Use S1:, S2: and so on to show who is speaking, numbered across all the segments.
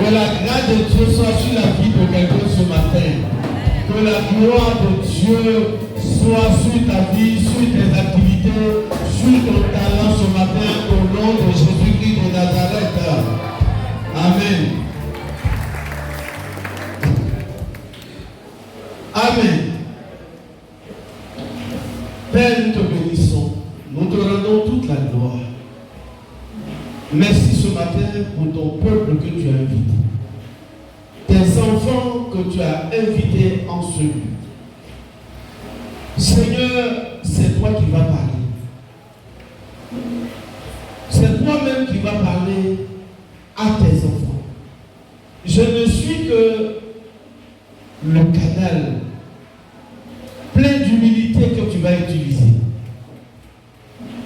S1: Que la grâce de Dieu soit sur la vie de quelqu'un ce matin. Que la gloire de Dieu soit sur ta vie, sur tes activités, sur ton talent ce matin, au nom de Jésus-Christ de Nazareth. Amen. Amen. Père, nous te bénissons. Nous te rendons toute la gloire. Merci ce matin pour ton peuple que tu as invité. Tes enfants que tu as invités en ce lieu. Seigneur, c'est toi qui vas parler. C'est toi-même qui vas parler à tes enfants. Je ne suis que le canal plein d'humilité que tu vas utiliser.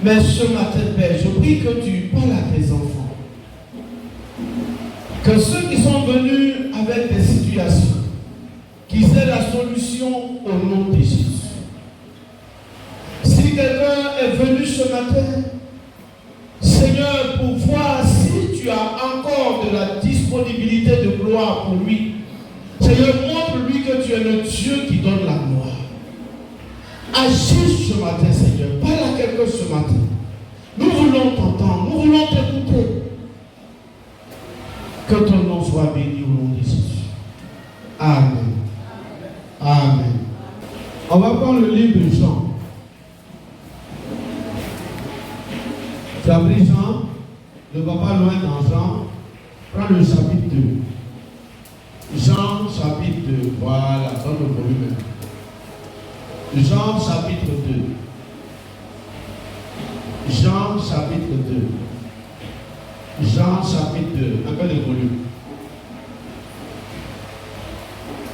S1: Mais ce matin, Père, je prie que tu parles à tes enfants. Que ceux qui sont venus avec des situations, qu'ils aient la solution au nom de Jésus. Si quelqu'un est venu ce matin, Seigneur, pour voir si tu as encore de la disponibilité de gloire pour lui, Seigneur, montre-lui que tu es le Dieu qui donne la gloire. Agis ce matin, Seigneur. Parle à quelqu'un ce matin. Nous voulons t'entendre, nous voulons t'écouter. Que ton nom soit béni au nom de Jésus. Amen. Amen. On va prendre le livre de Jean. Tu as pris Jean, ne va pas loin dans Jean. Prends le chapitre 2. Jean chapitre 2. Voilà, donne le volume. Jean chapitre 2. Jean chapitre 2. Jean chapitre 2. Un peu de volume.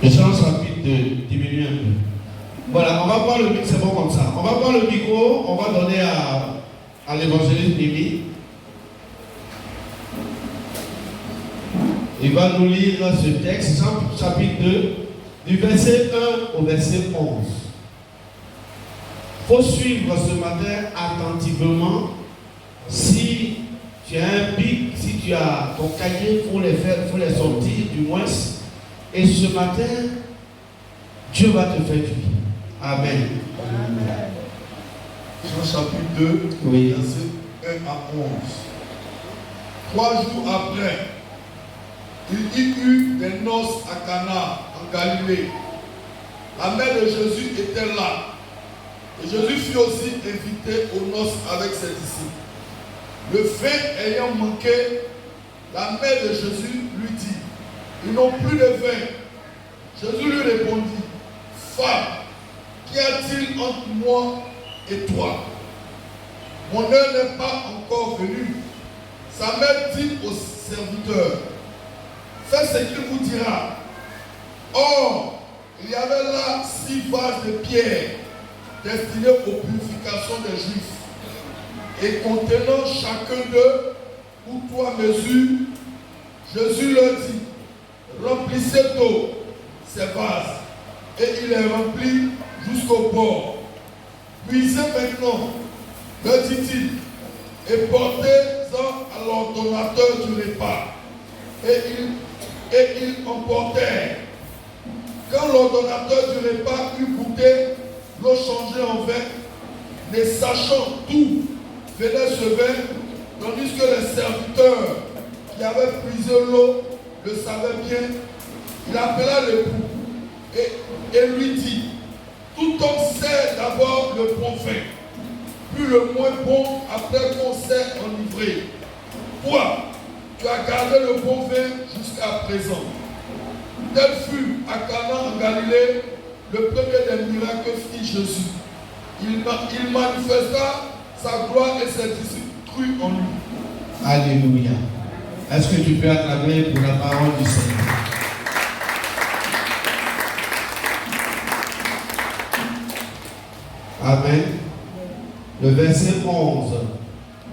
S1: Jean chapitre 2. Diminue un peu. Voilà, on va voir le micro, c'est bon comme ça. On va voir le micro, on va donner à l'évangéliste Mimi. Il va nous lire ce texte, Jean chapitre 2, du verset 1 au verset 11. Il faut suivre ce matin attentivement. Si tu as un bic, si tu as ton cahier, il faut les sortir du moins. Et ce matin, Dieu va te faire du bien. Amen.
S2: Jean chapitre 2, oui. Verset 1 à 11. 3 jours après, il y eut des noces à Cana, en Galilée. La mère de Jésus était là. Et Jésus fut aussi invité aux noces avec ses disciples. Le vin ayant manqué, la mère de Jésus lui dit, ils n'ont plus de vin. Jésus lui répondit, femme, qu'y a-t-il entre moi et toi? Mon heure n'est pas encore venue. Sa mère dit au serviteur, fais ce qu'il vous dira. Or, il y avait là 6 vases de pierre destinés aux purifications des Juifs et contenant chacun d'eux ou 3 mesures. Jésus leur dit, remplissez d'eau ces vases, et il les remplit jusqu'au bord. Puisez maintenant, leur dit-il, et portez-en à l'ordonnateur du repas. Et ils emportèrent. Quand l'ordonnateur du repas eut goûté l'eau changée en vin, ne sachant d'où venait ce vin, tandis que les serviteurs qui avaient puisé l'eau le savaient bien, il appela l'époux et lui dit, tout homme sert d'abord le bon vin, puis le moins bon après qu'on s'est enivré. Toi, tu as gardé le bon vin jusqu'à présent. Tel fut à Cana en Galilée le premier des miracles que fit Jésus. Il manifesta sa gloire et ses disciples crurent en lui.
S1: Alléluia. Est-ce que tu peux acclamer pour la parole du Seigneur? Amen. Le verset 11.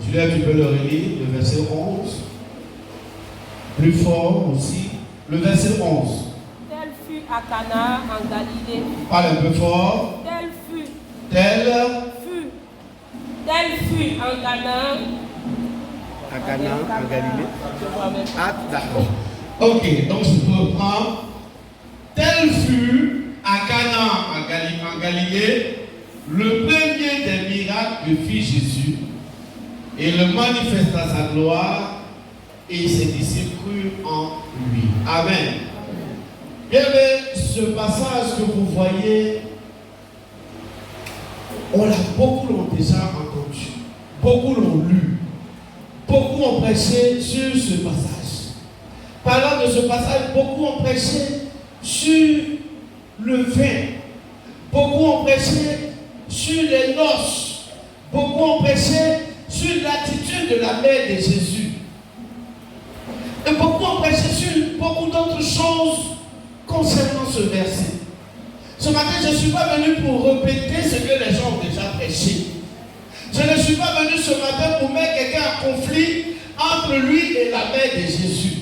S1: Julien, tu peux le relire, le verset 11. Plus fort aussi. Le verset 11.
S3: Tel fut à Cana en Galilée.
S1: Parle un peu fort.
S3: Tel fut en Cana.
S4: À Cana en Galilée. Ah, d'accord.
S1: Ok, donc je reprends. Tel fut à Cana en Galilée le premier des miracles que fit Jésus. Et le manifesta sa gloire et ses disciples crurent en lui. Amen. Bien, ce passage que vous voyez, beaucoup l'ont déjà entendu, beaucoup l'ont lu, beaucoup ont prêché sur ce passage. Parlant de ce passage, beaucoup ont prêché sur le vin, beaucoup ont prêché sur les noces, beaucoup ont prêché sur l'attitude de la mère de Jésus. Et beaucoup ont prêché sur beaucoup d'autres choses concernant ce verset. Ce matin, je ne suis pas venu pour répéter ce que les gens ont déjà prêché. Je ne suis pas venu ce matin pour mettre quelqu'un en conflit entre lui et la mère de Jésus.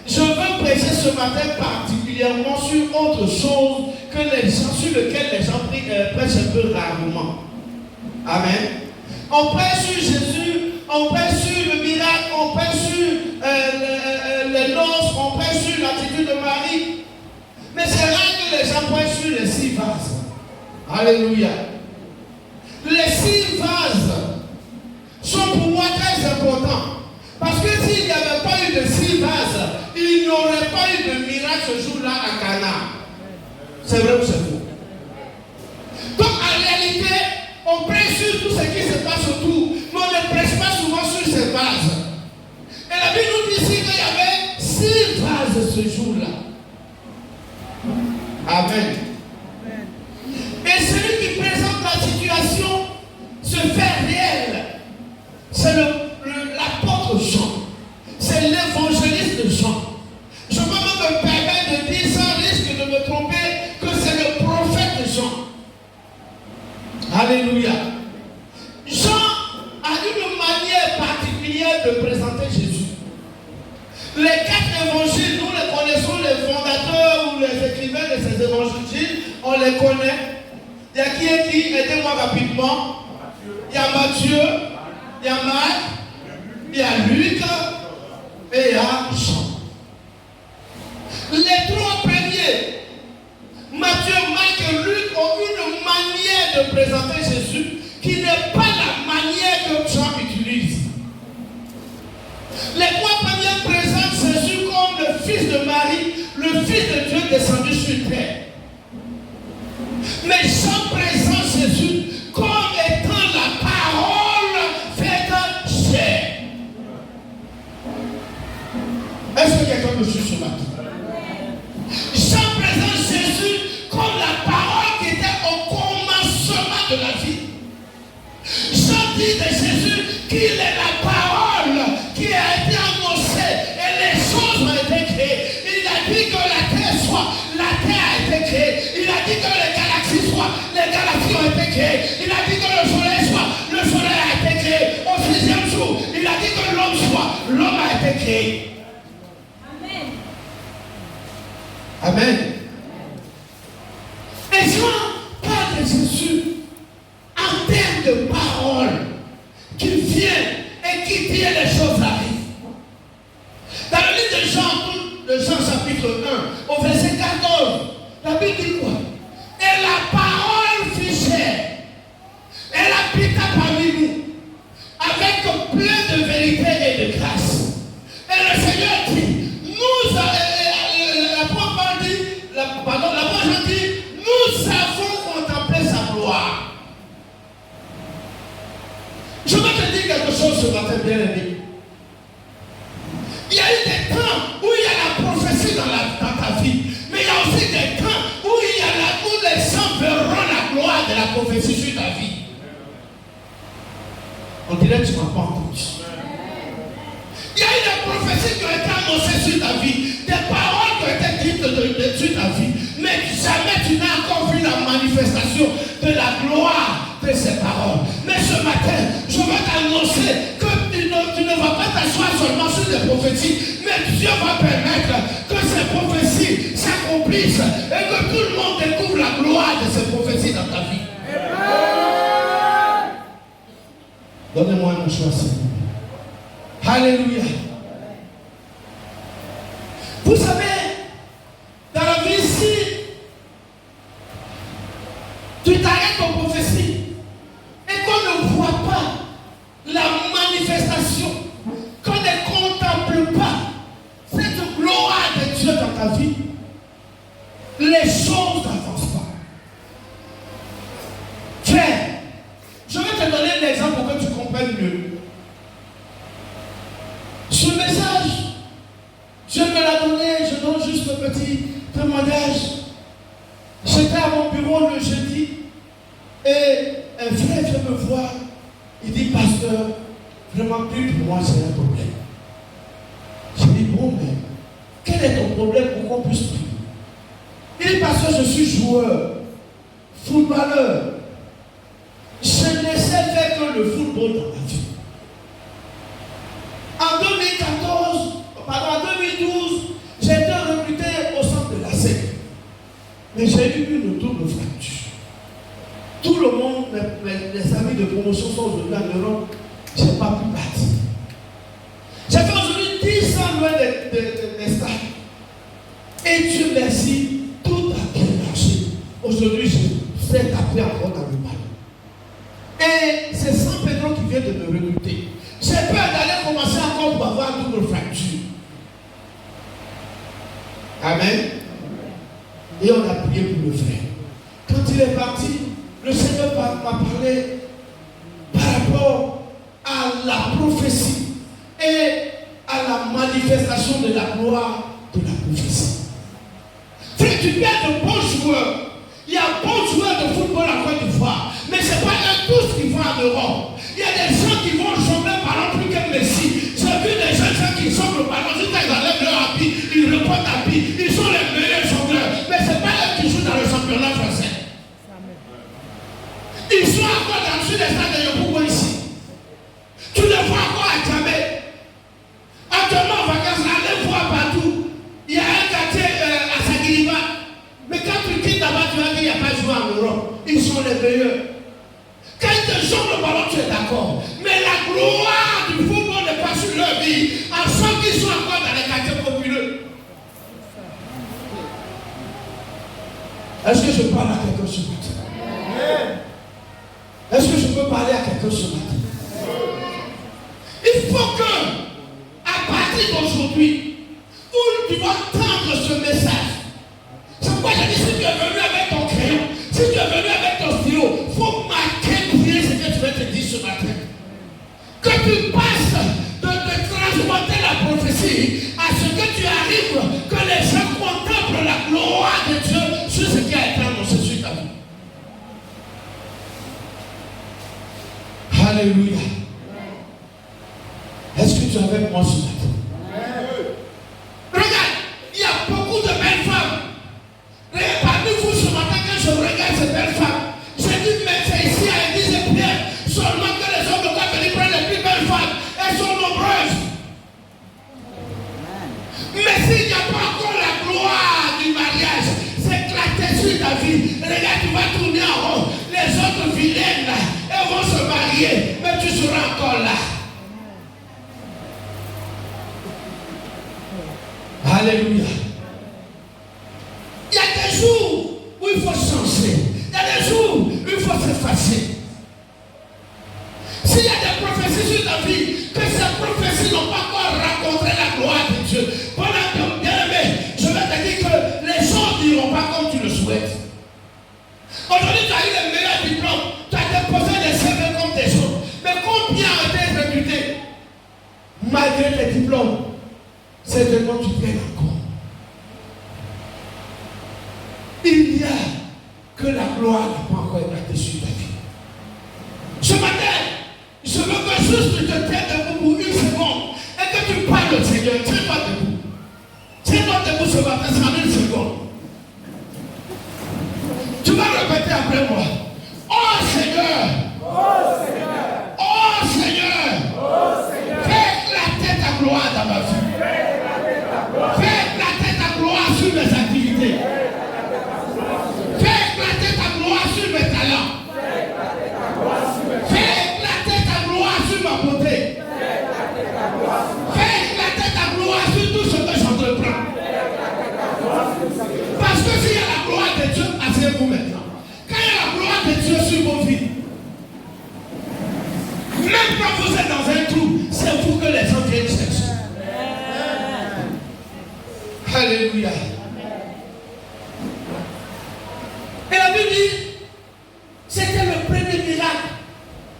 S1: Je veux prêcher ce matin particulièrement sur autre chose que les gens, sur lequel les gens prêchent un peu rarement. Amen. On prêche sur Jésus, on prêche sur le miracle, on prêche sur les noces, on prêche sur l'attitude de Marie. Mais c'est rare que les gens prêchent sur les 6 vases. Alléluia. Les 6 vases sont pour moi très importants. Parce que s'il n'y avait pas eu de 6 vases, il n'y aurait pas eu de miracle ce jour-là à Cana. C'est vrai ou c'est faux? Donc en réalité, on prêche sur tout ce qui se passe autour, mais on ne prêche pas souvent sur ces vases. Et la Bible nous dit ici qu'il y avait 6 vases ce jour-là. Amen. Et celui qui présente la situation se fait réel. C'est l'apôtre Jean. C'est l'évangéliste de Jean. Je peux même me permettre de dire sans risque de me tromper que c'est le prophète de Jean. Alléluia. Jean a une manière particulière de présenter Jésus. Les 4 évangiles, nous les connaissons, les fondateurs ou les écrivains de ces évangiles, on les connaît. Il y a qui est qui? Aidez-moi rapidement. Il y a Matthieu, il y a Marc, il y a Luc et il y a Jean. Les 3 premiers, Matthieu, Marc et Luc, ont une manière de présenter Jésus qui n'est pas la manière que Jean utilise. Les 3 premiers présentent Jésus comme le fils de Marie, le fils de Dieu descendu sur terre. Mais Jean présente Jésus comme étant la parole faite chair. Est-ce que quelqu'un me suit ce matin? Jean présente Jésus comme la parole qui était au commencement de la vie. Jean dit de Jésus qu'il est la parole qui a été annoncée et les choses ont été créées. Il a dit que la terre soit, la terre a été créée. Il a dit que les galaxies ont été créées. Il a dit que le soleil soit, le soleil a été créé. Au 6e jour, il a dit que l'homme soit, l'homme a été créé. Amen. Amen. Et Jean parle de Jésus en termes de parole qui vient et qui dit les choses arrivent. Dans le livre de Jean chapitre 1, au verset 14, la Bible dit quoi? Et la parole fit chair. Elle habita parmi nous avec plein de vérité et de grâce. Et le Seigneur dit, l'apôtre dit, nous avons contemplé sa gloire. Je vais te dire quelque chose ce matin, bien aimé. Il y a eu des temps où il y a la prophétie dans ta vie, mais il y a aussi des temps où les gens verront la gloire de la prophétie sur ta vie. On dirait que tu ne m'as pas entendu. Il y a eu des prophéties qui ont été annoncées sur ta vie, des paroles qui ont été dites sur ta vie, mais jamais tu n'as encore vu la manifestation de la gloire de ces paroles. Mais ce matin, je veux t'annoncer que tu ne vas pas t'asseoir seulement sur des prophéties, mais Dieu va permettre que ces prophéties s'accomplissent et que tout le monde découvre la gloire de ces prophéties dans ta vie. Donnez-moi un choix, Seigneur. Alléluia. Vous savez, dans la vie ici, tu t'arrêtes aux prophéties et qu'on ne voit pas la manifestation, qu'on ne contemple pas cette gloire de Dieu dans ta vie, les choses n'avancent pas. Frère, je vais te donner un exemple pour que tu comprennes mieux. Ce message, Dieu me l'a donné, je donne juste un petit témoignage. J'étais à mon bureau le jeudi et un frère vient me voir. Il dit, pasteur, vraiment plus pour moi, c'est un problème. Je dis, bon, mais quel est ton problème pour qu'on puisse prier? Il dit, pasteur, je suis joueur, footballeur. Je ne sais faire que le football dans ma vie. En 2012, j'ai été recruté au centre de la SEC. Mais j'ai eu une double fracture. Tout le monde, les amis de promotion sont venus à l'Europe. Je n'ai pas pu partir. J'ai fait aujourd'hui 10 ans loin des stades. Et Dieu merci, tout a bien marché. Aujourd'hui, je sais taper encore dans le ballon. Et c'est San Pedro qui vient de me recruter. J'ai peur d'aller commencer encore pour avoir une double fracture. Amen. Et on a prié pour le frère. Quand il est parti, le Seigneur m'a parlé par rapport à la prophétie et à la manifestation de la gloire de la prophétie. Frère, tu perds de bons joueurs. Il y a bons joueurs de football en Côte d'Ivoire, mais ce n'est pas eux tous qui vont en Europe. Il y a des gens qui vont jongler le ballon plus que Messi. J'ai vu des jeunes gens qui jonglent le ballon, juste ils enlèvent leur habit, ils reportent habit, ils sont les meilleurs jongleurs. Mais ce n'est pas eux qui jouent dans le championnat français. Ils sont encore dans le sud des stades de Yopougo ici. Tu les vois encore à Djamé. Actuellement, en vacances, allez voir partout. Il y a un quartier à Sagiriba. Mais quand tu quittes là-bas, tu vas dire qu'il n'y a pas de joueurs en Europe. Ils sont les meilleurs. Quand ils te jonglent le ballon, tu es d'accord. Mais la gloire du football n'est pas sur leur vie. En sorte qu'ils sont encore dans les quartiers populaires. Est-ce que je parle à quelqu'un ce matin? Est-ce que je peux parler à quelqu'un ce matin? Il faut que, à partir d'aujourd'hui, où tu vas entendre ce message, c'est pourquoi j'ai dit, si tu es venu avec ton crayon, si tu es venu avec ton stylo, il faut marquer, prier ce que tu vas te dire ce matin. Que tu passes de transporter la prophétie à ce que tu arrives, que les gens contemplent la gloire de Dieu sur ce qui a été annoncé sur ta vie. Alléluia. Est-ce que tu es avec moi ce matin? Regarde, il y a beaucoup de belles femmes. Regarde, parmi vous ce matin, quand je regarde ces belles femmes, je dis, mais c'est ici à l'église de Pierre, seulement que les hommes doivent venir prendre les plus belles femmes. Elles sont nombreuses. Mais s'il n'y a pas encore la gloire du mariage, c'est éclaté sur ta vie. Regarde, tu vas tourner en rond. Les autres vilaines là, elles vont se marier, mais tu seras encore là. Alléluia. Il y a des jours où il faut changer. Il y a des jours où il faut s'effacer. S'il y a des prophéties sur ta vie, que ces prophéties n'ont pas encore rencontré la gloire de Dieu. Pendant que, bien aimé, je vais te dire que les gens n'iront pas comme tu le souhaites. Aujourd'hui, tu as eu les meilleurs diplômes, tu as déposé des CV comme des autres. Mais combien ont été recrutés? Malgré tes diplômes, c'est de quoi tu peines encore. Il n'y a que la gloire n'a pas encore éclaté sur ta vie. Ce matin, je veux que juste tu te tiennes debout pour une seconde et que tu parles au Seigneur. Tiens-toi debout. Tiens-toi debout ce matin, c'est en une seconde. Tu vas répéter après moi. Oh Seigneur!
S3: Oh Seigneur!
S1: Oh Seigneur!
S3: Oh Seigneur!
S1: Fais éclater ta gloire dans ma vie. Fais éclater ta gloire sur mes activités. Fais éclater ta gloire sur mes talents. Fais éclater ta gloire sur ma beauté. Quand vous êtes dans un trou, c'est vous que les gens viennent chercher. Alléluia. Et la Bible dit, c'était le premier miracle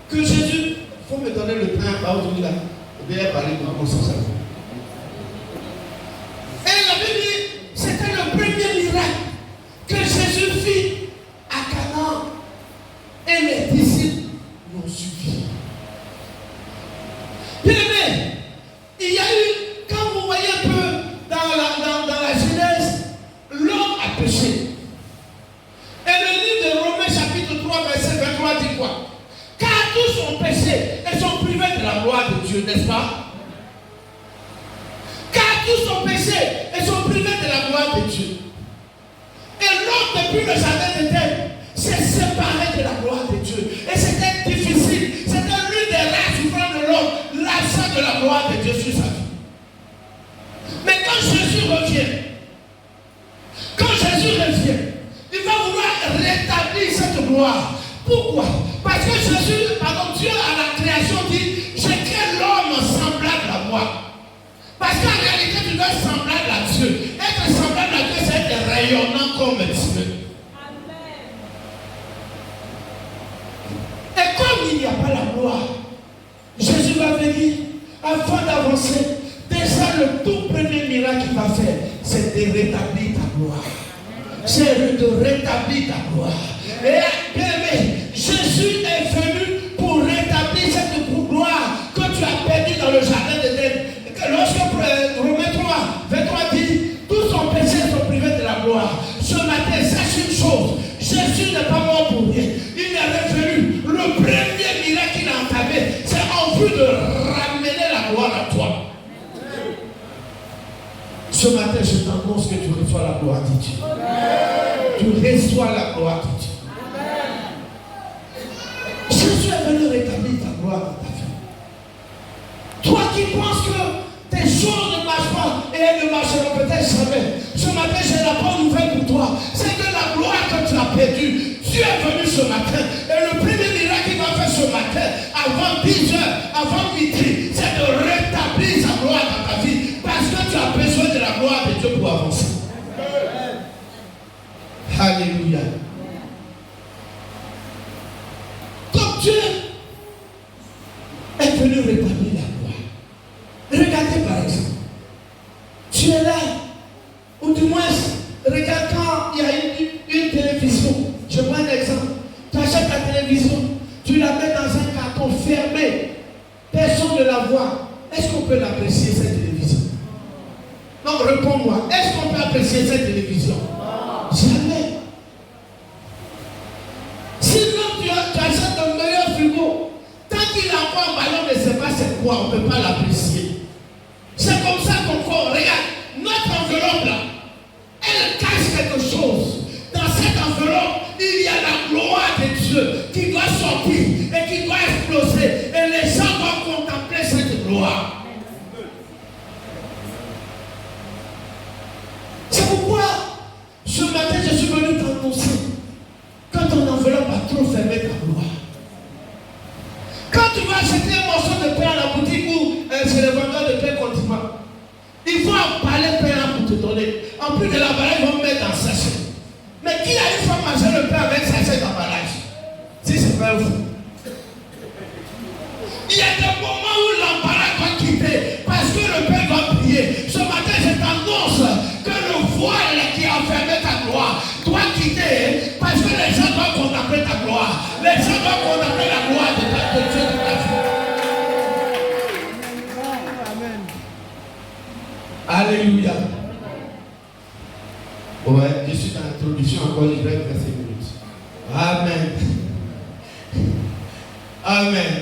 S1: que Jésus. Il faut me donner le temps à aujourd'hui là. Je vais parler de mon sens. Et la Bible dit, c'était le premier miracle que Jésus fit à Canaan. Et les disciples l'ont suivi. Bien aimé, il y a eu, quand vous voyez un peu dans la Genèse, l'homme a péché. Et le livre de Romains chapitre 3 verset 23 dit quoi? Car tous ont péché et sont privés de la gloire de Dieu, n'est-ce pas? Car tous ont péché et sont privés de la gloire de Dieu. Et l'homme, depuis le jardin d'Éden, s'est séparé de la gloire de Dieu. Et c'était difficile. C'était l'une des rares souffrances de l'homme, l'absence de la gloire de Dieu sur sa vie. Mais quand Jésus revient, il va vouloir rétablir cette gloire. Pourquoi? Parce que Jésus, Dieu à la création dit, j'ai créé l'homme semblable à moi. Parce qu'en réalité, tu dois être semblable à Dieu. Être semblable à Dieu, c'est être rayonnant comme Dieu. Et comme il n'y a pas la gloire, Jésus va venir, afin d'avancer. Déjà, le tout premier miracle qu'il va faire, c'est de rétablir ta gloire. C'est de rétablir ta gloire. Et bien aimé, Jésus est venu pour rétablir cette gloire que tu as perdue dans le jardin d'Éden. Lorsque Romains 3, 23 dit, tous ont péché et sont privés de la gloire. Ce matin, sache une chose, Jésus n'est pas mort pour rien. Il est revenu. Le premier miracle qu'il a entamé, c'est en vue de ramener la gloire à toi. Ce matin, je t'annonce que tu reçois la gloire de Dieu. Tu reçois la gloire de Dieu. Jésus est venu rétablir ta gloire dans ta vie. Toi qui penses que tes choses ne marchent pas et elles ne marcheront peut-être jamais. Ce matin, j'ai la bonne nouvelle pour toi. C'est que la gloire que tu as perdue, Dieu est venu ce matin. Et le premier miracle qu'il va faire ce matin, avant 10 heures, avant midi, c'est de rétablir sa gloire dans ta vie. Parce que tu as besoin de la gloire de Dieu pour avancer. Alléluia. Donc Dieu est venu rétablir la gloire. Regardez par exemple. Tu es là, ou du moins, regarde quand il y a une télévision. Je prends un exemple. Tu achètes ta télévision, tu la mets dans un carton fermé. Personne ne la voit. Est-ce qu'on peut l'apprécier cette télévision? Non, réponds-moi. Est-ce qu'on peut apprécier cette télévision? Jamais. Sinon, tu achètes un meilleur frigo. Tant qu'il a pas un ballon, ne sait pas c'est quoi, on ne peut pas l'apprécier. C'est comme ça qu'on fait. Regarde, notre enveloppe là, elle cache quelque chose. Dans cette enveloppe, il y a la gloire de Dieu qui doit sortir et qui doit exploser. Et les gens doivent contempler cette gloire. C'est pourquoi ce matin je suis venu t'annoncer quand ton enveloppe a trop fermé ta gloire. Quand tu vas acheter un morceau de pain à la boutique ou chez le vendeur de pain condiment, il faut emballer le pain là pour te donner. En plus de l'emballage, ils vont mettre dans le sachet. Mais qui a une fois mangé le pain avec sachet d'emballage? Si c'est pas vous. Il y a des moments où l'emballage va quitter parce que le pain va prier. Ce matin, je t'annonce que le voile qui a enfermé ta gloire doit quitter parce que les gens doivent contempler ta gloire. Les gens doivent contempler la gloire de Dieu de ta vie. Amen. Alléluia. Ouais, je suis dans l'introduction encore, il reste 5 minutes. Amen. Amen.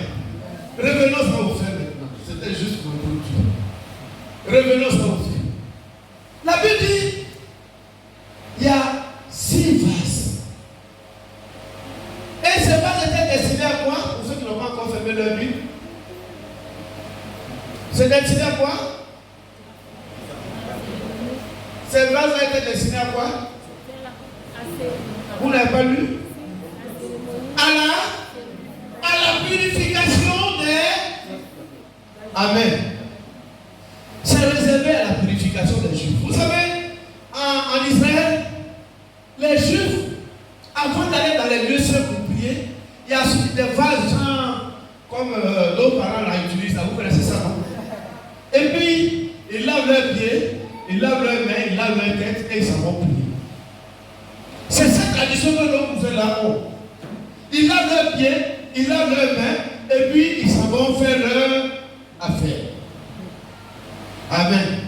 S1: Revenons à vos faits maintenant. C'était juste pour introduire. Revenons à vos faits. La Bible dit, il y a 6 vases. Et ces vases étaient destinés à quoi? Pour ceux qui n'ont pas encore fermé leur Bible. C'est destiné à quoi? Ces vases étaient destinés à quoi? Vous n'avez pas lu? À la purification des Amen. C'est réservé à la purification des Juifs. Vous savez, en Israël, les Juifs, avant d'aller dans les lieux saints pour prier, il y a des vases comme nos parents utilisent, vous connaissez ça, non? Et puis, ils lavent leurs pieds, ils lavent leurs mains, ils lavent leur tête et ils s'en vont prier. C'est cette tradition que nous faisons là-haut. Ils lavent leurs pieds, ils lavent leurs mains, et puis ils s'en vont faire leur affaire. Amen.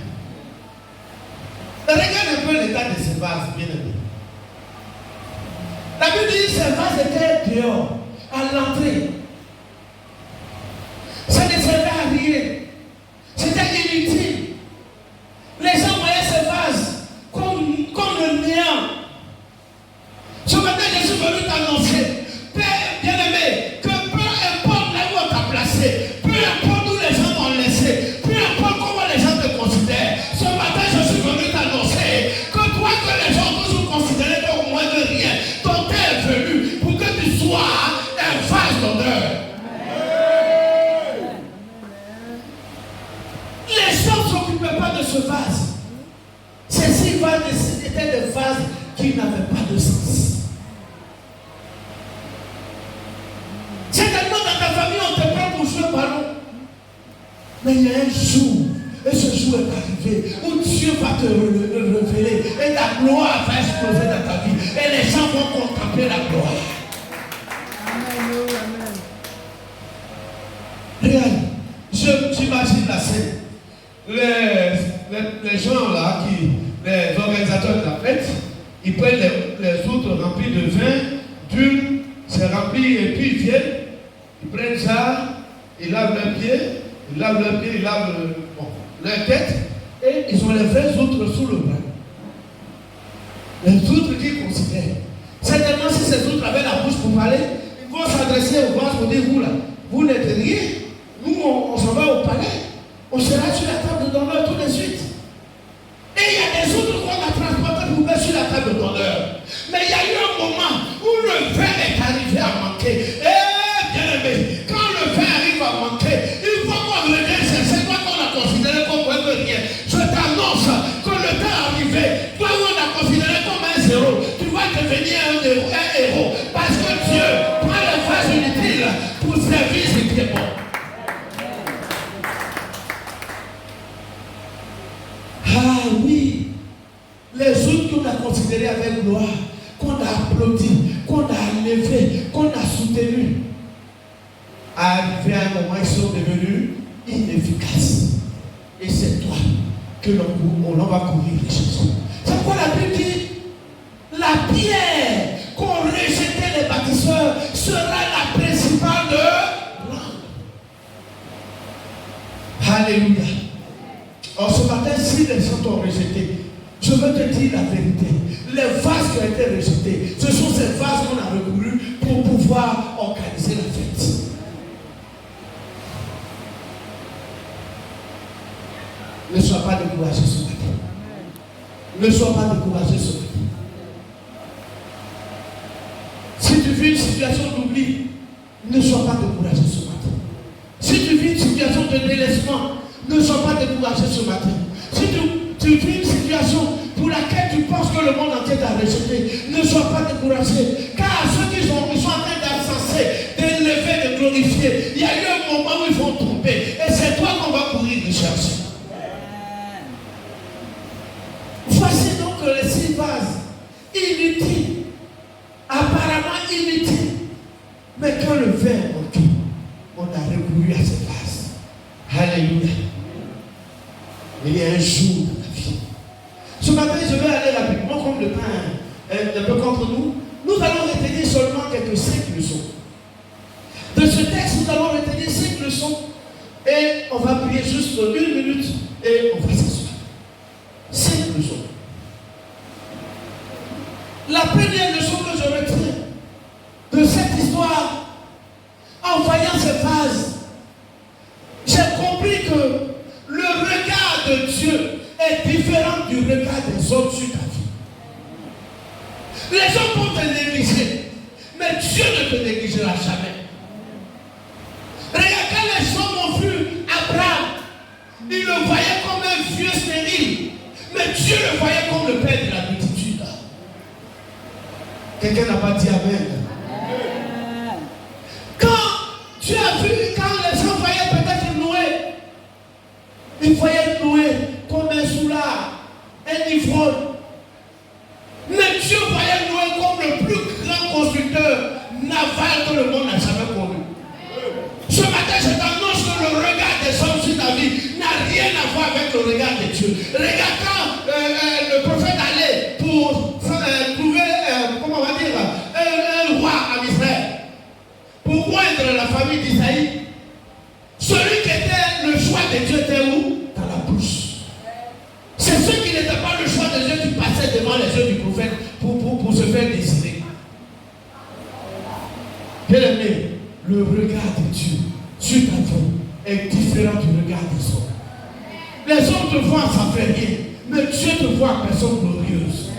S1: Regarde un peu l'état de ces vases, bien aimés. La Bible dit que ces vases étaient dehors, à l'entrée. Ça ne servait à rien. C'était inutile. Les gens voyaient ces vases comme le néant. Ce matin, je suis venu t'annoncer, Père bien-aimé, que peu importe là où on t'a placé, peu importe où les gens t'ont laissé, peu importe comment les gens te considèrent, ce matin, je suis venu t'annoncer que toi, que les gens ont toujours considéré comme moins de rien, ton Père est venu pour que tu sois un vase d'honneur. Les gens ne s'occupaient pas de ce vase. Ces 6 vases étaient des vases qui n'avaient pas de sens. Certainement dans ta famille, on te prend pour jouer au ballon. Mais il y a un jour, et ce jour est arrivé, où Dieu va te révéler et la gloire va exploser dans ta vie. Et les gens vont contempler la gloire. Amen. Regarde, j'imagine la scène. Les gens là, les organisateurs de la fête, ils prennent les outres remplis de vin, d'huile, c'est rempli et puis ils viennent, ils prennent ça, ils lavent leurs pieds, ils lavent leur tête et ils ont les vraies outres sous le bras. Les outres qu'ils considèrent. Certainement, si ces outres avaient la bouche pour parler, ils vont s'adresser au vase pour dire vous là, vous n'êtes rien, nous on s'en va au palais. On sera sur la table d'honneur tout de suite. Et il y a des autres qu'on a transportés pour mettre sur la table d'honneur. Mais il y a eu un moment où le vin est arrivé à manquer. Eh bien aimé, quand le vin arrive à manquer, il faut qu'on revienne. C'est toi qu'on a considéré comme moins de rien. Je t'annonce que le temps est arrivé. Toi on a considéré comme un zéro, tu vas devenir un héros. Parce que Dieu prend les vases inutiles pour servir ce qui est bon. Ah oui, les autres qu'on a considérés avec gloire, qu'on a applaudi, qu'on a levé, qu'on a soutenu, arrivé à un moment, ils sont devenus inefficaces. Et c'est toi que l'on va courir les choses. C'est pourquoi la Bible dit, la pierre qu'ont rejeté les bâtisseurs sera la principale de l'angle. Alléluia. Or ce matin, si les gens t'ont rejeté, je veux te dire la vérité. Les vases qui ont été rejetés, ce sont ces vases qu'on a recouru pour pouvoir organiser la fête. Ne sois pas découragé ce matin. Ne sois pas découragé ce matin. Si tu vis une situation d'oubli, ne sois pas découragé ce matin. Si tu vis une situation de délaissement, ne sois pas découragé ce matin. Si tu vis une situation pour laquelle tu penses que le monde entier t'a rejeté, ne sois pas découragé. Car ceux qui sont en train d'ascenser, d'élever, de glorifier, il y a eu un moment où ils vont tomber. Et c'est toi qu'on va courir les chercher. Voici donc les 6 vases inutiles, apparemment inutiles. Mais quand le vin est manqué, on a recouru à ces vases. Alléluia. Il y a un jour dans la vie. Ce matin, je vais aller rapidement, comme le temps est un peu contre nous. Nous allons retenir seulement quelques 5 leçons. De ce texte, nous allons retenir 5 leçons. Et on va prier juste 1 minute et on va s'asseoir. 5 leçons. La première leçon que je retiens de cette histoire, en voyant ces vases, j'ai compris que le regard de Dieu est différent du regard des hommes sur ta vie. Les hommes vont te négliger, mais Dieu ne te négligera jamais. Regarde, quand les hommes ont vu Abraham, Dieu le voyait comme le père de la multitude. Quelqu'un n'a pas dit Amen. Quand tu as vu, quand les gens voyaient peut-être Noé, ils voyaient Noé comme un soulard, un ivrogne. Mais Dieu voyait Noé comme le plus grand constructeur naval que le monde n'a jamais connu. Ce matin, je t'annonce que le regard des hommes sur ta vie n'a rien à voir avec le regard de Dieu. Regarde quand le prophète allait pour trouver, comment on va dire, un roi en Israël, pour oindre la famille d'Isaïe. Celui qui était le choix de Dieu était où? Dans la bouche. C'est ceux qui n'étaient pas le choix de Dieu qui passaient devant les yeux du prophète pour se faire décider. Bien aimé, le regard de Dieu sur ta vie est différent du regard des hommes. Les hommes te voient, ça ne fait rien, mais Dieu te voit en personne glorieuse.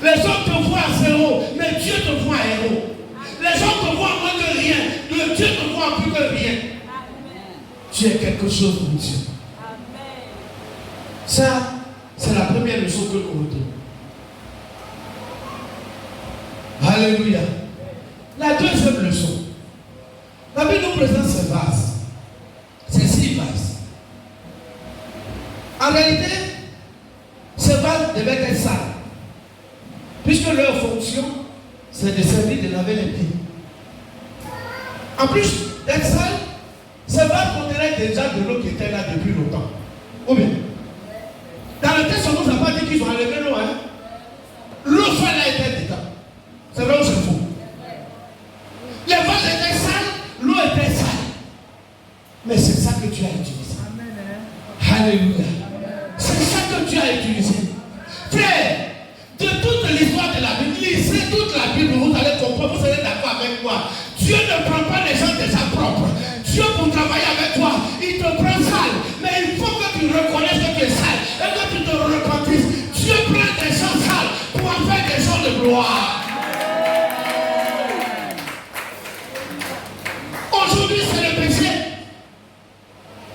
S1: Les hommes te voient à zéro, mais Dieu te voit à héros. Les gens te voient moins que rien, mais Dieu te voit plus que rien. Tu es quelque chose pour Dieu. Ça, c'est la première leçon que nous retenons. Alléluia. La deuxième leçon. La Bible nous présente ces vases. Ces 6 vases. En réalité, ces vases devaient être sales. Puisque leur fonction, c'est de servir de laver les pieds. En plus d'être sales, ces vases contenaient déjà de l'eau qui était là depuis longtemps. Ou bien, dans le texte, on ne nous a pas dit qu'ils ont enlevé l'eau. Hein? L'eau soit là était dedans. C'est vrai ou c'est faux? Les vases étaient sales, l'eau était sale. Mais c'est ça que Dieu a utilisé. Alléluia. C'est ça que Dieu a utilisé. Frère, de toute l'histoire de la Bible, lisez toute la Bible, vous allez comprendre, vous serez d'accord avec moi. Dieu ne prend pas les gens déjà propres. Dieu, pour travailler avec toi, il te prend sale. Mais il faut que tu reconnaisses que tu es sale et que tu te repentisses. Dieu prend des gens sales pour en faire des gens de gloire. Aujourd'hui, c'est le péché.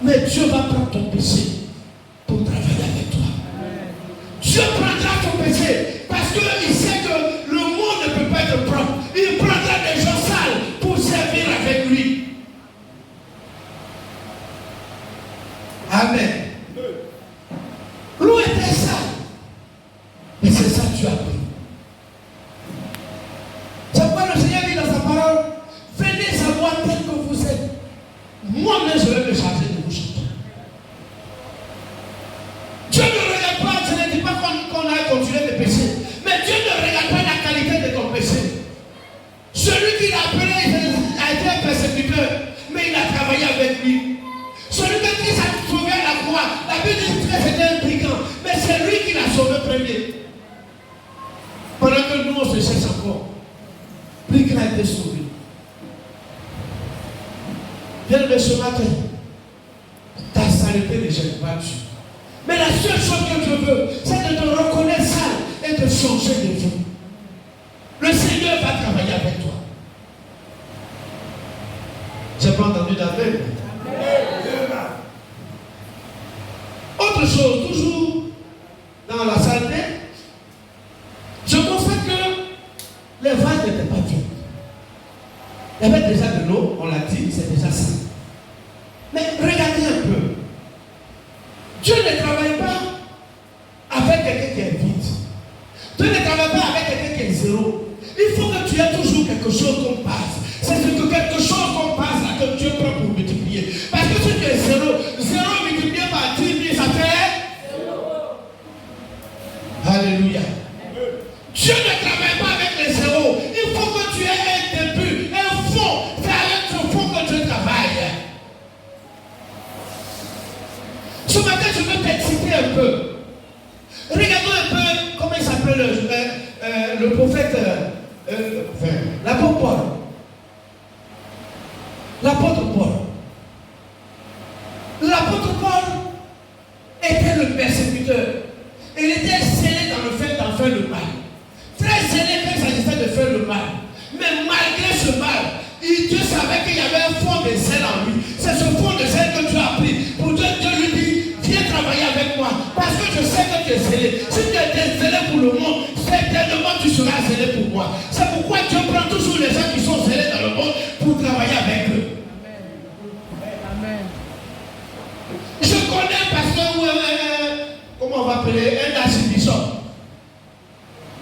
S1: Mais Dieu va prendre ton péché pour travailler avec toi. Dieu prendra ton péché parce qu'il sait que le monde ne peut pas être propre. Il prendra des gens sales pour servir avec lui. Amen. L'eau était sale. Et c'est ça que tu as pris. C'est pourquoi le Seigneur dit dans sa parole, venez savoir tel que vous êtes. Moi-même, je vais me charger de vous chanter. Dieu ne regarde pas, je ne dis pas qu'on a continué de pécher, mais Dieu ne regarde pas la qualité de ton péché. Celui qui l'a appelé a été un persécuteur, mais il a travaillé avec lui. Celui qui s'est sauvé à la croix, la Bible dit que c'était un brigand, mais c'est lui qui l'a sauvé premier. Pendant que nous on se cherche encore, plus qu'il a été sauvé. Viens de ce matin, ta saleté ne gêne pas Dieu. Mais la seule chose que Dieu veut, c'est de te reconnaître sale et de changer de vie. Le Seigneur va travailler avec toi. J'ai pas entendu d'amen. Autre chose, toujours dans la saleté, je constate que les vases n'étaient pas vieux. Il y avait déjà de l'eau, on l'a dit, c'est déjà ça. Mais regardez un peu. Dieu ne travaille pas avec quelqu'un qui est vide. Dieu ne travaille pas avec quelqu'un qui est zéro. Il faut que tu aies toujours quelque chose qu'on passe. C'est que quelque chose qu'on passe là que Dieu prend pour multiplier. Parce que si tu es zéro, zéro multiplié par 10 000, ça fait zéro. Alléluia. Dieu ne travaille pas avec les zéros. Il faut que tu aies un début, un fond. C'est avec ce fond que Dieu travaille. Ce matin, je veux t'exciter un peu. Regardons un peu comment il s'appelle le prophète, l'apôtre Paul. L'apôtre Paul. L'apôtre Paul était le persécuteur. Il était scellé dans le fait d'en faire le mal. Très scellé quand il s'agissait de faire le mal. Mais malgré ce mal, Dieu savait qu'il y avait un fond de zèle en lui. C'est ce fond de zèle que tu as pris. Pour Dieu lui dit, viens travailler avec moi. Parce que je sais que tu Je connais un pasteur ou comment on va appeler, un archibishop,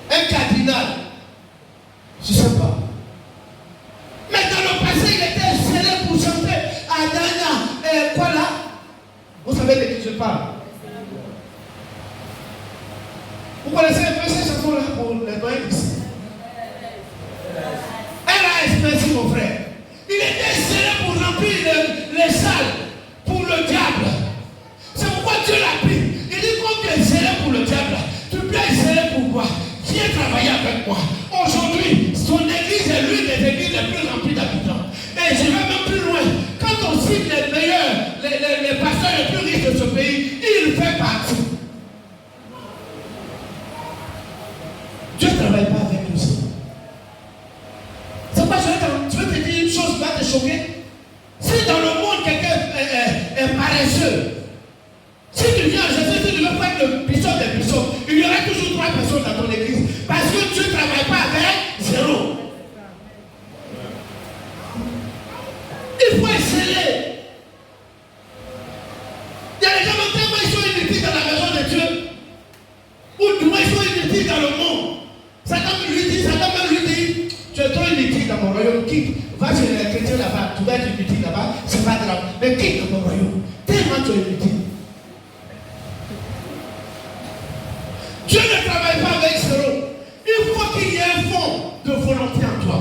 S1: un cardinal. Je ne sais pas. Mais dans le passé, il était célèbre pour chanter à Dana. Quoi là? Vous savez de qui je parle? Vous connaissez un peu ces chansons-là pour les doyens ici? Merci mon frère. Il était célèbre pour remplir les salles pour le diable. C'est pourquoi Dieu l'a pris. Il dit quand tu es célèbre pour le diable, tu peux être célèbre pour quoi? Viens travailler avec moi. Aujourd'hui, son église est l'une des églises les plus remplies d'habitants. Et je vais même plus loin. Quand on cite les meilleurs, les pasteurs les plus riches de ce pays, il fait partie. Dieu ne travaille pas avec nous. C'est pas je veux te dire une chose qui va te choquer. Si dans le monde quelqu'un est paresseux, si tu viens à Jésus, si tu veux faire le bishop des bishops, il y aura toujours 3 personnes dans ton église. Parce que Dieu ne travaille pas avec 0. Il faut exceller. Il y a des gens tellement ils sont inutiles dans la maison de Dieu. Ou du moins ils sont inutiles dans le monde. Satan même lui dit, tu es trop inutile dans mon royaume, quitte. Va chez les chrétiens là-bas, tu vas être inutile là-bas, c'est pas grave. Mais quitte mon royaume. Tellement tu es inutile. Dieu ne travaille pas avec 0. Il faut qu'il y ait un fond de volonté en toi.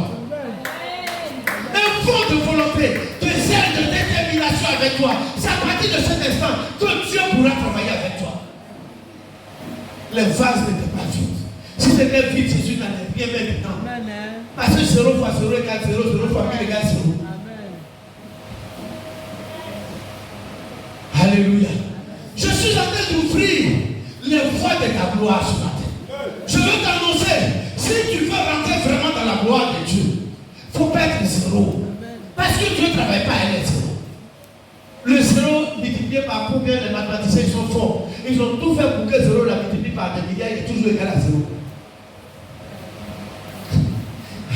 S1: Un fond de volonté, de zèle, de détermination avec toi. C'est à partir de cet instant que Dieu pourra travailler avec toi. Les vases n'étaient pas vides. Si c'était vide, Jésus n'allait rien mettre dedans. Parce que 0 fois 0 égale 0, 0 fois 1000 égale 0. Alléluia. Je suis en train d'ouvrir les voies de ta gloire ce matin. Je veux t'annoncer, si tu veux rentrer vraiment dans la gloire de Dieu, il ne faut pas être 0. Parce que Dieu ne travaille pas avec 0. Le 0 multiplié par combien les mathématiciens ils sont forts. Ils ont tout fait pour que 0 la multiplie par des milliards, il est toujours égal à 0.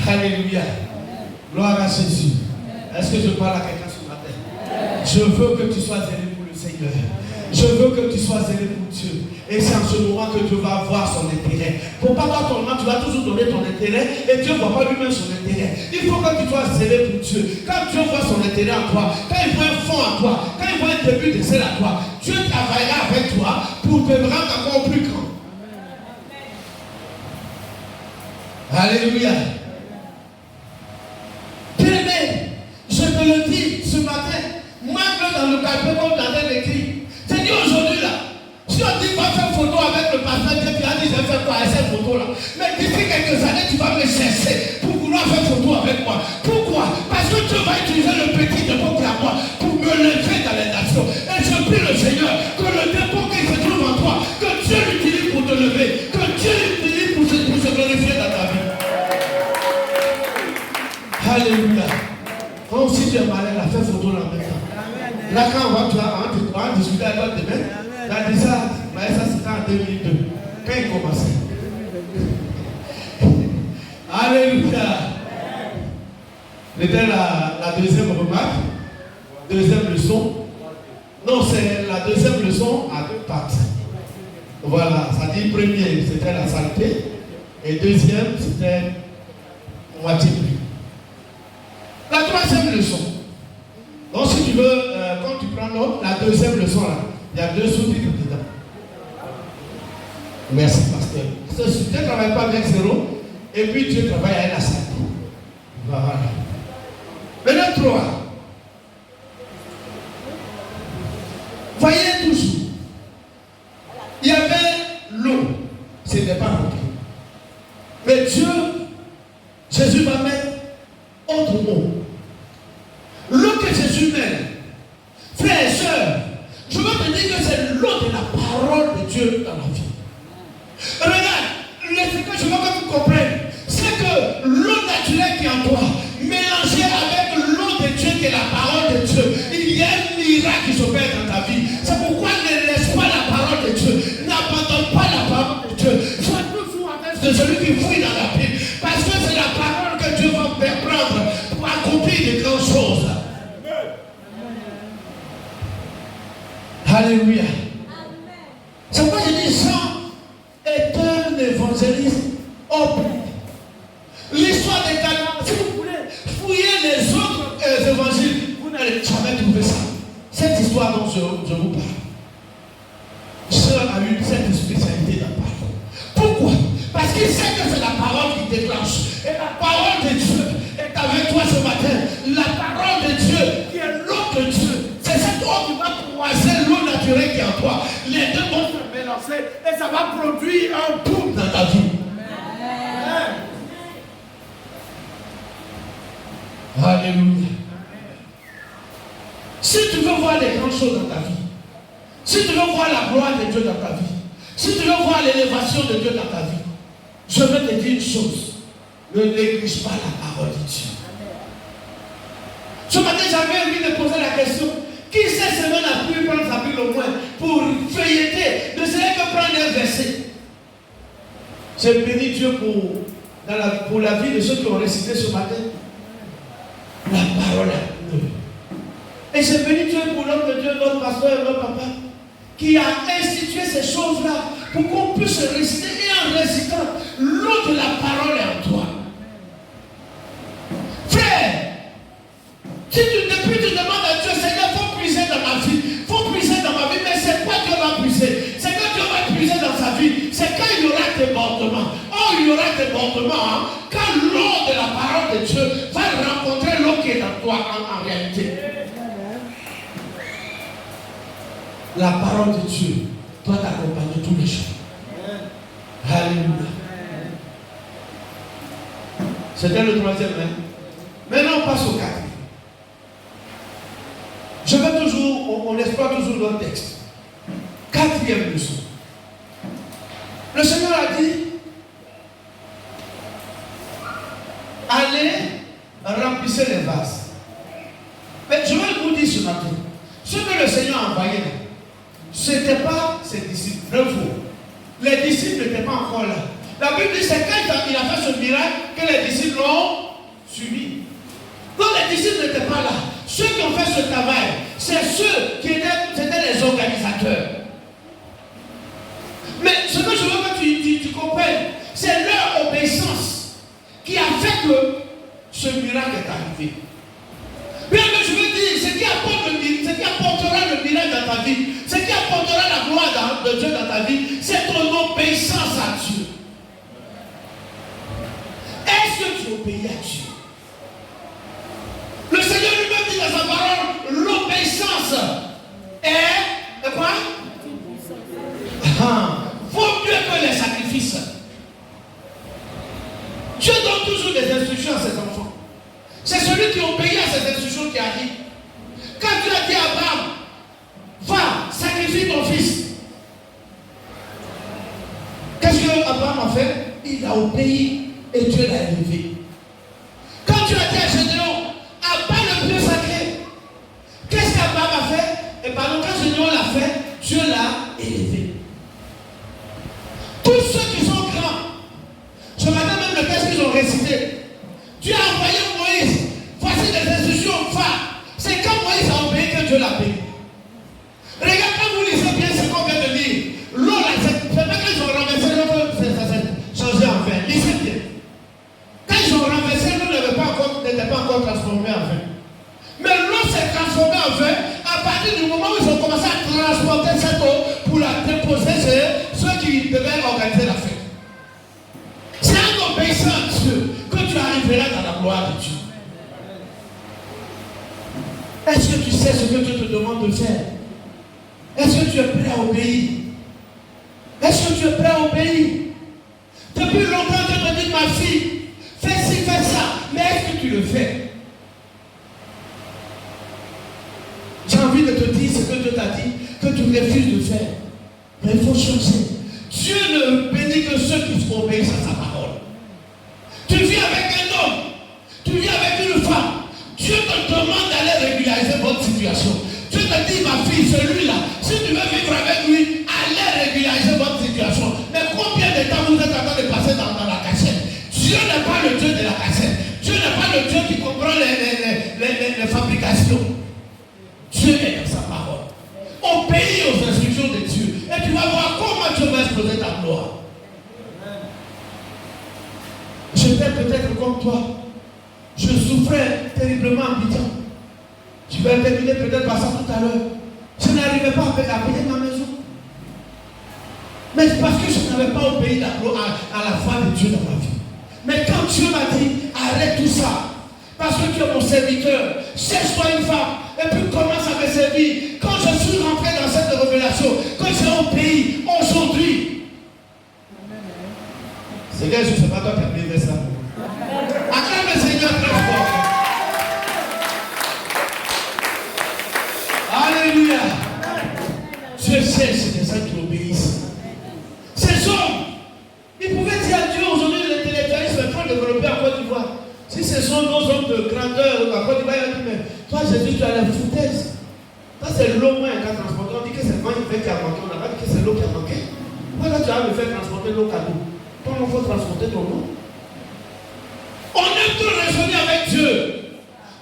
S1: Alléluia. Gloire à Jésus. Est-ce que je parle à quelqu'un ce matin? Je veux que tu sois zélé pour le Seigneur. Je veux que tu sois zélé pour Dieu. Et c'est en ce moment que Dieu va voir son intérêt. Pour pas voir ton nom, tu vas toujours donner ton intérêt et Dieu ne voit pas lui-même son intérêt. Il faut que tu sois zélé pour Dieu. Quand Dieu voit son intérêt en toi, quand il voit un fond en toi, quand il voit un début de zèle à toi, Dieu travaillera avec toi pour te rendre encore plus grand. Alléluia. Bien-aimé, je te le dis ce matin, marque dans le papier comme dans un écrit. C'est dit aujourd'hui là, si on dit va faire photo avec le pasteur, tu as dit je vais faire quoi avec cette photo là. Mais d'ici quelques années, tu vas me chercher pour vouloir faire photo avec moi. Pourquoi? Parce que Dieu va utiliser le petit dépôt qui est à moi pour me lever dans les nations. Et je prie le Seigneur que le dépôt qui se trouve en toi, que Dieu l'utilise pour te lever, que Dieu l'utilise pour se glorifier dans ta vie. Alléluia. Quand aussi tu es malade, la fais photo là en même temps. Là, quand on va discuter avec toi demain, tu as dit ça, mais ça c'était en 2002. Quand il commençait. Alléluia. C'était la deuxième remarque, deuxième leçon. Non, c'est la deuxième leçon à 2 parties. Voilà, ça dit première, c'était la saleté. Et deuxième, c'était moitié plus. La troisième leçon. Donc si tu veux, quand tu prends note, la deuxième leçon là, il y a 2 sous-titres dedans. Merci pasteur. Dieu ne travaille pas avec 0, et puis Dieu travaille avec la saleté. Voilà. Maintenant 3. Voyez toujours. Il y avait l'eau. Ce n'était pas rempli. Mais Dieu, Jésus va mettre autre mot. L'eau que Jésus mène, frères et sœurs, je veux te dire que c'est l'eau de la parole de Dieu dans la vie. Regarde, ce que je veux que tu comprennes, c'est que l'eau naturelle qui est en toi, mélangée avec l'eau de Dieu qui est la parole de Dieu, il y a un miracle qui s'opère dans ta vie. C'est pourquoi ne laisse pas la parole de Dieu, n'abandonne pas la parole de Dieu. Sois toujours avec celui qui fouille dans la Bible, parce que c'est la parole que Dieu va faire prendre pour accomplir de grandes choses. Alléluia. C'est pourquoi je dis Jean est un évangéliste au plus. L'histoire des Canaan, si vous voulez fouiller les autres évangiles, vous n'allez jamais trouver ça. Cette histoire dont je vous parle, Jean a eu cette spécialité d'en parler. Pourquoi? Parce qu'il sait que c'est la parole qui déclenche. Et la parole de Dieu est avec toi ce matin. La parole de Dieu qui est l'eau de Dieu. C'est cette eau qui va croiser l'eau naturelle qui est en toi. Les deux vont se mélanger et ça va produire un boom dans ta vie. Amen. Alléluia. Si tu veux voir les grandes choses dans ta vie, si tu veux voir la gloire de Dieu dans ta vie, si tu veux voir l'élévation de Dieu dans ta vie, je vais te dire une chose. Ne néglige pas la parole de Dieu. Ce matin, j'avais envie de poser la question. Qui cette semaine a pu prendre sa Bible au moins pour feuilleter, ne serait que prendre un verset? J'ai béni Dieu pour la vie de ceux qui ont récité ce matin. La parole est bleue. Et j'ai béni Dieu pour l'homme de Dieu, notre pasteur, notre papa, qui a institué ces choses-là pour qu'on puisse réciter. Et en récitant, l'eau de la parole est en toi. Frère, si depuis tu demandes à Dieu, Seigneur, il faut puiser dans ma vie, il faut puiser dans ma vie, mais c'est quoi Dieu va puiser? C'est quand Dieu va puiser dans sa vie, c'est quand il y aura débordement. Oh, il y aura débordement, quand l'eau de la parole de Dieu va rencontrer l'eau qui est en toi en réalité. La parole de Dieu doit t'accompagner tous les jours. Alléluia. C'était le troisième. Maintenant, on passe au quatrième. Je vais toujours, on explore toujours dans le texte. Quatrième leçon. Le Seigneur a dit, allez, remplissez les vases. Mais je vais vous dire ce matin, ce que le Seigneur a envoyé, ce n'était pas ses disciples. Les disciples n'étaient pas encore là. La Bible dit que c'est quand il a fait ce miracle que les disciples l'ont suivi. Donc les disciples n'étaient pas là. Ceux qui ont fait ce travail, c'est ceux qui étaient les organisateurs. Mais ce que je veux que tu comprennes, c'est leur obéissance qui a fait que ce miracle est arrivé. Bien que je veux dire, ce qui apportera le miracle dans ta vie, ce qui apportera la gloire de Dieu dans ta vie, c'est ton obéissance à Dieu. Est-ce que tu obéis à Dieu? Le Seigneur lui-même dit dans sa parole, l'obéissance est quoi? Vaut mieux que les sacrifices. Dieu donne toujours des instructions à ses enfants. C'est celui qui obéit à ces instructions qui arrive. Quand Dieu a dit à Abraham, va, sacrifie ton fils. Qu'est-ce que Abraham a fait? Il a obéi et Dieu l'a élevé. Quand Dieu a dit à Gédéon, abat le pieu sacré, qu'est-ce qu'Abraham a fait? Et pardon, quand Gédéon l'a fait, Dieu l'a élevé. Tous ceux qui sont grands, ce matin même le texte qu'ils ont récité, Dieu a envoyé Moïse. Voici les instructions phares. C'est quand Moïse a obéi que Dieu l'a payé. Regarde, quand vous lisez bien ce qu'on vient de lire, l'eau là, c'est pas qu'ils ont renversé l'eau que ça s'est changé en vin. Lisez bien. Quand ils ont renversé, l'eau n'était pas encore transformée en vin. Mais l'eau s'est transformée en vin à partir du moment où ils ont commencé à transporter cette eau pour la déposer chez ceux qui devaient organiser la fête. C'est en obéissant à Dieu que tu arriveras dans la gloire de Dieu. Est-ce que tu sais ce que Dieu te demande de faire? Est-ce que tu es prêt à obéir? Est-ce que tu es prêt à obéir? Depuis longtemps, Dieu te dit, ma fille, fais ci, fais ça. Mais est-ce que tu le fais? J'ai envie de te dire ce que Dieu t'a dit, que tu refuses de faire. Mais il faut changer. Dieu ne bénit que ceux qui obéissent à sa parole. Tu vis avec un homme, tu vis avec une femme. Dieu te demande d'aller régulariser votre situation. Dieu te dit, ma fille, celui-là, si tu veux vivre avec lui, allez régulariser votre situation. Mais combien de temps vous êtes en train de passer dans la cachette? Dieu n'est pas le Dieu de la cachette. Dieu n'est pas le Dieu qui comprend les fabrications. Dieu est dans sa parole. Obéis toi. Je souffrais terriblement en Abidjan. Je vais terminer peut-être par ça tout à l'heure. Je n'arrivais pas à payer ma maison. Mais parce que je n'avais pas obéi à la foi de Dieu dans ma vie. Mais quand Dieu m'a dit, arrête tout ça, parce que tu es mon serviteur, cherche-toi une femme, et puis commence à me servir. Quand je suis rentré dans cette révélation, quand j'ai obéi aujourd'hui, Seigneur, je ne sais pas toi qui as prié ça. Acclame le Seigneur très fort. Alléluia. Dieu cherche des gens qui obéissent. Ces hommes, ils pouvaient dire à Dieu aujourd'hui, l'intellectualisme est trop développé en Côte d'Ivoire. Si ce sont nos hommes de grandeur en Côte d'Ivoire, ils ont dit, mais toi Jésus, tu as la foutaise. Ça c'est l'eau moins qu'à transporter. On dit que c'est moi qui a manqué. On n'a pas dit que c'est l'eau qui a manqué. Pourquoi tu vas me faire transporter l'eau cadeau? Toi, il faut transporter ton eau. On aime trop raisonner avec Dieu.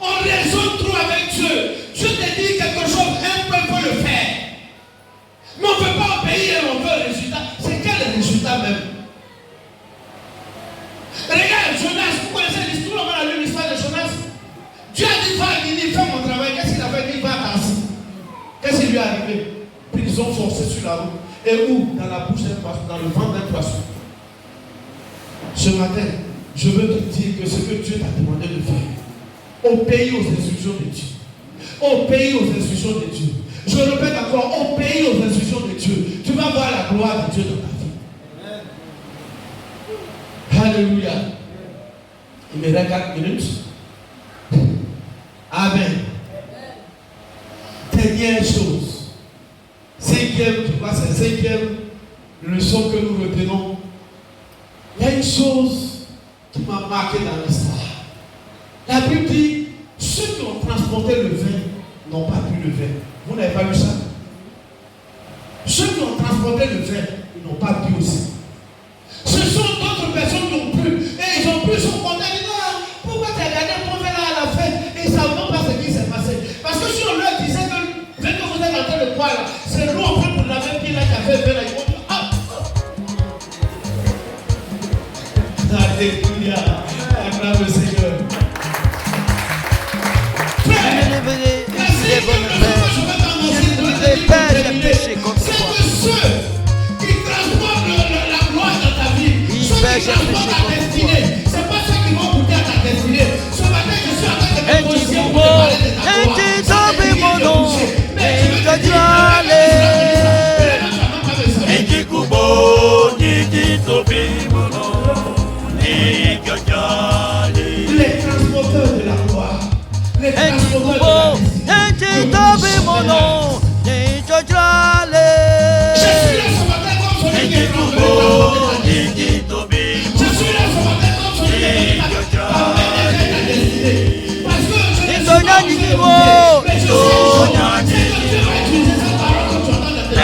S1: On raisonne trop avec Dieu. Dieu te dit quelque chose, un peu peut le faire. Mais on ne peut pas obéir et on veut le résultat. C'est quel résultat même? Regarde Jonas, vous connaissez l'histoire, on a lu l'histoire de Jonas. Dieu a dit, va, il dit, fais mon travail. Qu'est-ce qu'il a fait? Il va à Tarsis. Qu'est-ce qui lui est arrivé? Puis ils ont forcé sur la route. Et où? Dans la bouche d'un poisson, dans le ventre d'un poisson. Ce matin, je veux te dire que ce que Dieu t'a demandé de faire, obéis aux instructions de Dieu. Obéis aux instructions de Dieu. Je répète encore, obéis aux instructions de Dieu. Tu vas voir la gloire de Dieu dans ta vie. Alléluia. Il me reste 4 minutes. Amen. Dernière chose. Cinquième, je crois c'est la cinquième leçon que nous retenons. Il y a une chose qui m'a marqué dans l'histoire. La Bible dit, ceux qui ont transporté le vin n'ont pas bu le vin. Vous n'avez pas vu ça? Ceux qui ont transporté le vin, ils n'ont pas bu aussi. Ce sont d'autres personnes qui ont bu. Et ils ont bu, ils sont contents. Ils disent, ah, pourquoi tu as gagné mon vin là à la fête? Et ils ne savent pas ce qui s'est passé. Parce que si on leur disait que le vin que vous êtes en train de boire là, c'est l'eau en train pour la même qui là qui a fait le vin là, ils vont dire, ah! Alléluia. Acclame le Seigneur. C'est que ceux qui transportent la gloire dans ta vie, ceux qui transportent ta destinée, c'est pas ceux qui vont goûter à ta destinée. Ce matin, je suis en train de me poser pour parler de ta gloire. Les transporteurs de la gloire, les transporteurs de la destinée. Je suis là ce matin comme celui qui est transporté. Je suis là ce matin comme celui qui est transporté. Parce que je ne suis pas obligé, mais je suis choqué. Dieu va utiliser cette parole comme tu entends de tes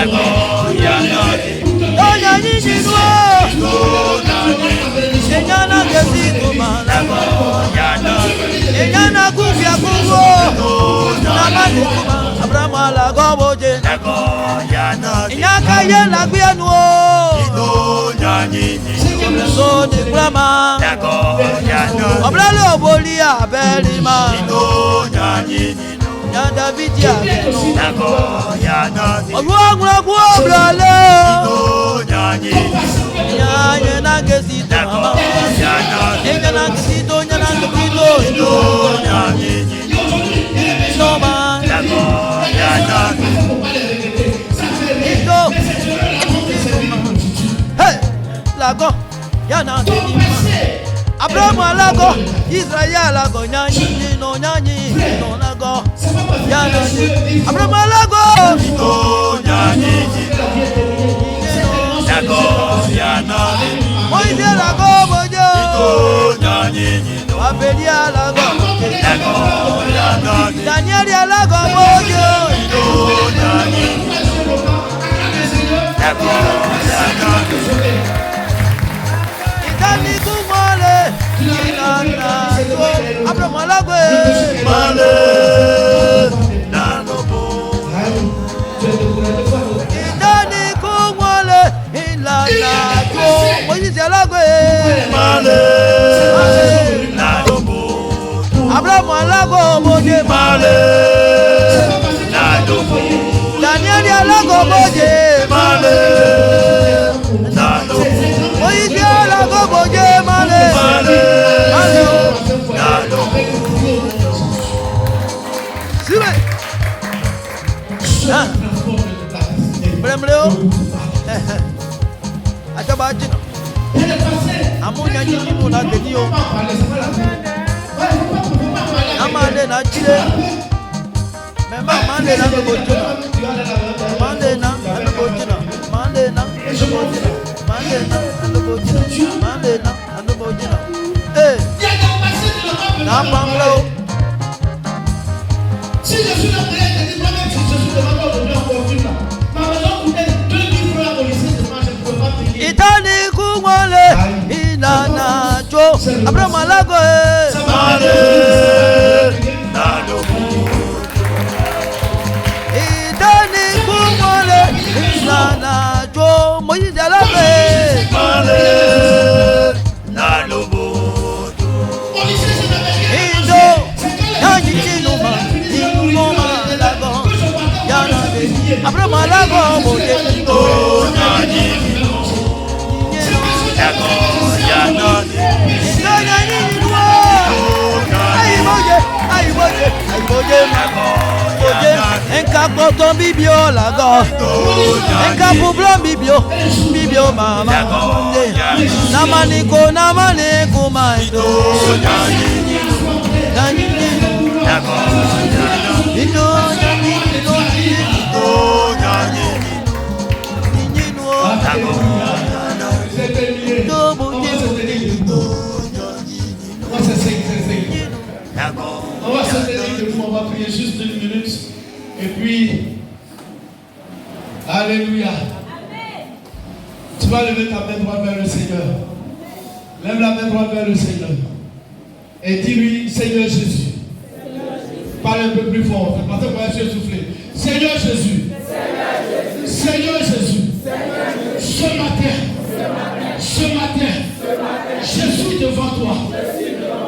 S4: Abraham alago, Israël alago, nyani no nyani no lago, nyani. Abraham alago, no nyani lago, nyani. Moïse alago, mojo, nyani. Abeli alago, lago, Daniel alago, mojo, nyani. Lago, nyani. Itali kumale, inana yo, Abraham alago, male, nanobo. Itali kumale, inana yo, Moïse alago, male, nanobo. Abraham alago boje male. Daniel alago boje male. Moïse alago boje male. Sibe. Bremleo. Atabajina. Amunya nyinyi muna gediyo. Amande na chile. Mema mande na bojina. Mande na bojina. Mande na bojina. Mande na bojina. Mande na bojina. Eh. Na panglo.
S1: Si je suis la prière, je dis moi-même si je suis devant aujourd'hui encore une fois. Ma maison coûtait 2000 francs au lycée seulement, je ne peux pas payer.
S4: Itani kumwale inana cho Abraham alago male nado. Itani kumwale inana cho Moïse alago male nado bodo. Indo yanyi chinuma inuma alago yana de Abraham alago bodo yanyi. Enka koton bibio lago, enka poublon bibio mama. Namaniko maido.
S1: On va se tenir debout, on va prier juste 1 minute. Et puis, alléluia. Tu vas lever ta main droite vers le Seigneur. Lève la main droite vers le Seigneur. Et dis-lui, Seigneur Jésus. Parle un peu plus fort. C'est parce que moi je vais souffler. Seigneur Jésus. Seigneur Jésus. Ce matin, je suis devant toi.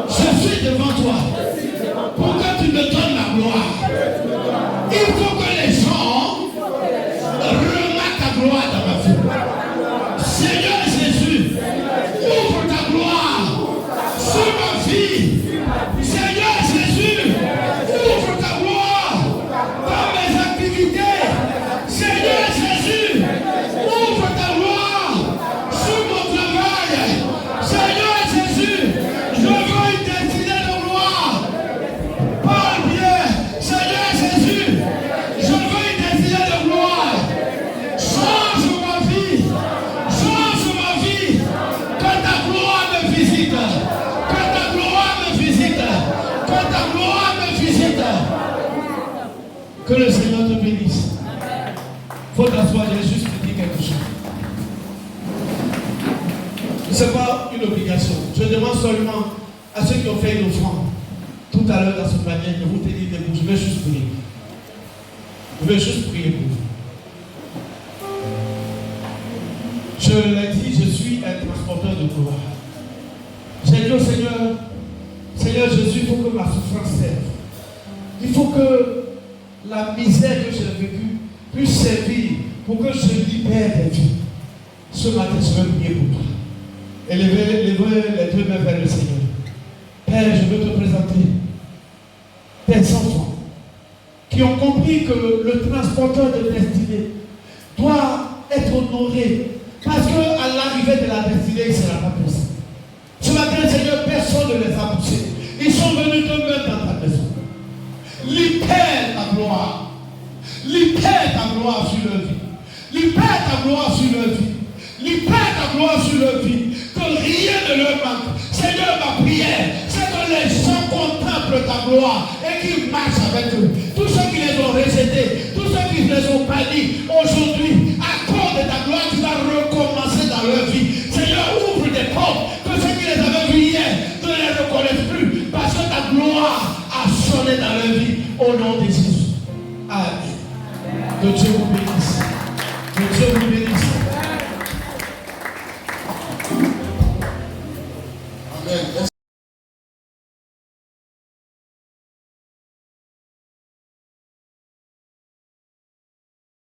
S1: Je suis devant toi. Pour que tu me donnes la gloire. Il faut que les gens remarquent ta gloire dans ma vie. Seigneur Jésus, ouvre ta gloire sur ma vie. Seigneur Jésus, ouvre ta gloire dans mes activités. Seigneur Jésus, ouvre ta gloire sur mon travail. Seigneur Jésus, je veux une destinée de gloire. Parle bien. Seigneur Jésus, je veux une destinée de gloire. Change ma vie. Change ma vie. Que ta gloire me visite. Que ta gloire me visite. Que ta gloire me visite. Que le Seigneur te bénisse. Faut t'asseoir, j'ai juste te dire quelque chose. Ce n'est pas une obligation. Je demande seulement à ceux qui ont fait une offrande tout à l'heure dans ce panier de vous tenir debout. Je vais juste prier. Je vais juste prier pour vous. Je l'ai dit, je suis un transporteur de gloire. J'ai dit au Seigneur, Seigneur Jésus, il faut que ma souffrance serve. Il faut que la misère que j'ai vécue puisse servir pour que je libère des vies. Ce matin, je vais prier pour toi. Élevez les deux mains vers le Seigneur. Père, je veux te présenter tes enfants qui ont compris que le transporteur de destinée doit être honoré parce qu'à l'arrivée de la destinée, il ne sera pas possible. Ce matin, Seigneur, personne ne les a poussés. Ils sont venus te mettre dans ta maison. Libère ta gloire. Libère ta gloire sur leur vie. Libère ta gloire sur leur vie. Libère ta gloire sur leur vie. Que rien ne leur manque. Seigneur, ma prière, c'est que les gens contemplent ta gloire et qu'ils marchent avec eux. Tous ceux qui les ont rejetés, tous ceux qui les ont bannis, aujourd'hui, à cause de ta gloire, tu vas recommencer dans leur vie. Seigneur, ouvre des portes, que ceux qui les avaient vus hier ne les reconnaissent plus, parce que ta gloire a sonné dans leur vie. Au nom de Jésus. Amen. Que Dieu vous bénisse. Que Dieu vous bénisse.